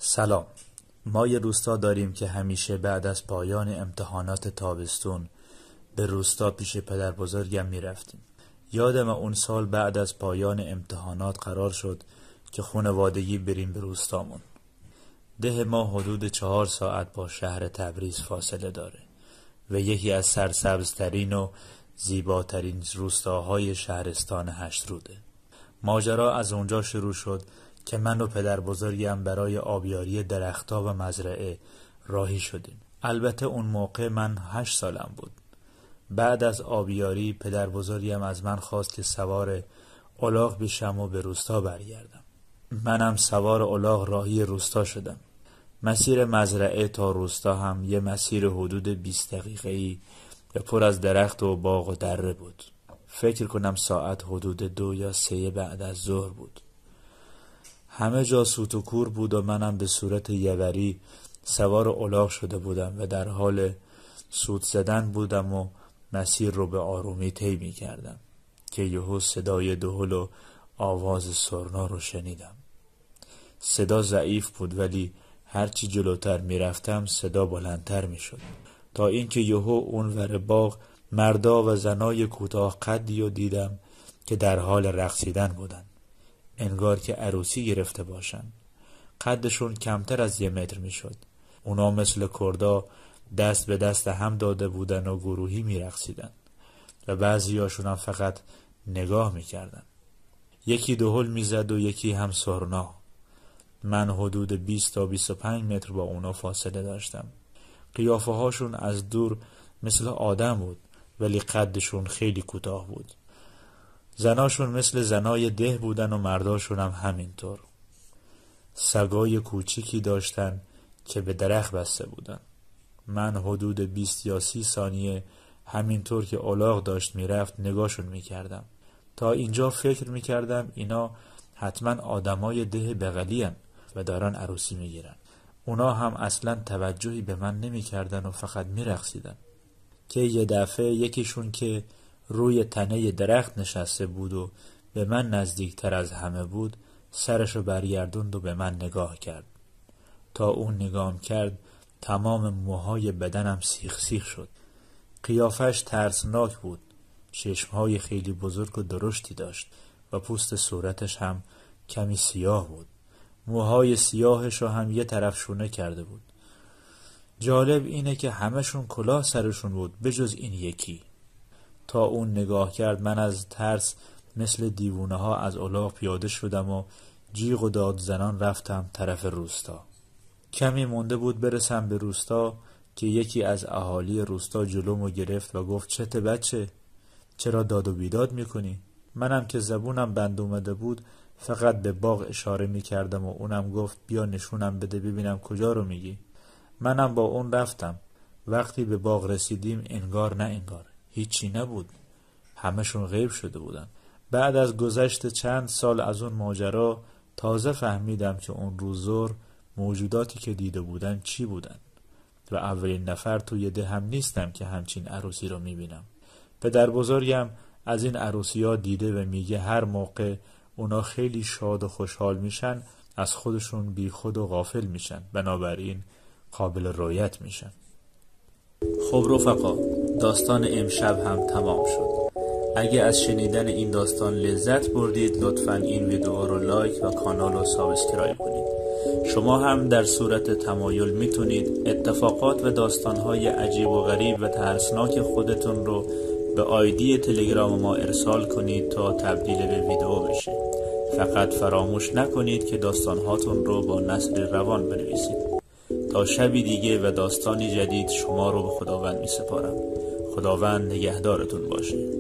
سلام. ما یه روستا داریم که همیشه بعد از پایان امتحانات تابستون به روستا پیش پدر بزرگم می رفتیم. یادم اون سال بعد از پایان امتحانات قرار شد که خانوادگی بریم به روستامون. ده ما حدود 4 ساعت با شهر تبریز فاصله داره و یکی از سرسبزترین و زیباترین روستاهای شهرستان هشتروده. ماجرا از اونجا شروع شد که من و پدر بزرگم برای آبیاری درخت‌ها و مزرعه راهی شدیم. البته اون موقع من 8 سالم بود. بعد از آبیاری پدر بزرگم از من خواست که سوار الاغ بشم و به روستا برگردم. منم سوار الاغ راهی روستا شدم. مسیر مزرعه تا روستا هم یه مسیر حدود 20 دقیقه‌ای و پر از درخت و باغ و دره بود. فکر کنم ساعت حدود 2 یا 3 بعد از ظهر بود. همه جا سوت و کور بود و منم به صورت یوری سوار الاغ شده بودم و در حال سوت زدن بودم و مسیر رو به آرومی طی می کردم که یهو صدای دهل و آواز سرنا رو شنیدم. صدا ضعیف بود ولی هرچی جلوتر می رفتم صدا بلندتر می شد تا اینکه یهو اون ور باغ مردا و زنای کوتاه قدی رو دیدم که در حال رقصیدن بودن. انگار که عروسی گرفته باشن. قدشون کمتر از 1 متر می شد. اونا مثل کردا دست به دست هم داده بودن و گروهی می رقصیدن و بعضی هاشون هم فقط نگاه می کردن. یکی دهل می زد و یکی هم سرنا. من حدود 20 تا 25 متر با اونا فاصله داشتم. قیافه هاشون از دور مثل آدم بود ولی قدشون خیلی کوتاه بود. زناشون مثل زنای ده بودن و مرداشون هم همینطور. سگای کوچیکی داشتن که به درخت بسته بودن. من حدود 20 یا 30 ثانیه همینطور که الاغ داشت میرفت نگاهشون میکردم. تا اینجا فکر میکردم اینا حتما آدمای ده بغلی هن و دارن عروسی میگیرن. اونا هم اصلا توجهی به من نمیکردن و فقط میرقصیدن. که یه دفعه یکیشون که روی تنه درخت نشسته بود و به من نزدیکتر از همه بود سرشو برگردوند و به من نگاه کرد. تا اون نگام کرد تمام موهای بدنم سیخ سیخ شد. قیافش ترسناک بود. چشمهای خیلی بزرگ و درشتی داشت و پوست صورتش هم کمی سیاه بود. موهای سیاهش رو هم یه طرف شونه کرده بود. جالب اینه که همشون کلاه سرشون بود بجز این یکی. تا اون نگاه کرد من از ترس مثل دیوونه ها از الاغ پیاده شدم و جیغ و داد زنان رفتم طرف روستا. کمی مونده بود برسم به روستا که یکی از اهالی روستا جلومو گرفت و گفت چته بچه؟ چرا داد و بیداد میکنی؟ منم که زبونم بند اومده بود فقط به باغ اشاره میکردم و اونم گفت بیا نشونم بده ببینم کجا رو میگی. منم با اون رفتم. وقتی به باغ رسیدیم انگار نه انگار هیچی نبود. همشون غیب شده بودن. بعد از گذشت چند سال از اون ماجرا تازه فهمیدم که اون روز ظهر موجوداتی که دیده بودن چی بودن و اولین نفر توی ده هم نیستم که همچین عروسی رو میبینم. پدر بزرگم از این عروسی ها دیده و میگه هر موقع اونا خیلی شاد و خوشحال میشن از خودشون بی خود و غافل میشن، بنابراین قابل رؤیت میشن. خب رفقا، داستان امشب هم تمام شد. اگه از شنیدن این داستان لذت بردید لطفاً این ویدیو رو لایک و کانال رو سابسکرایب کنید. شما هم در صورت تمایل میتونید اتفاقات و داستانهای عجیب و غریب و ترسناک خودتون رو به آیدی تلگرام ما ارسال کنید تا تبدیل به ویدیو بشه. فقط فراموش نکنید که داستانهاتون رو با نثر روان بنویسید. تا شبی دیگه و داستانی جدید شما رو به خداوند می سپارم. خداوند نگهدارتون باشه.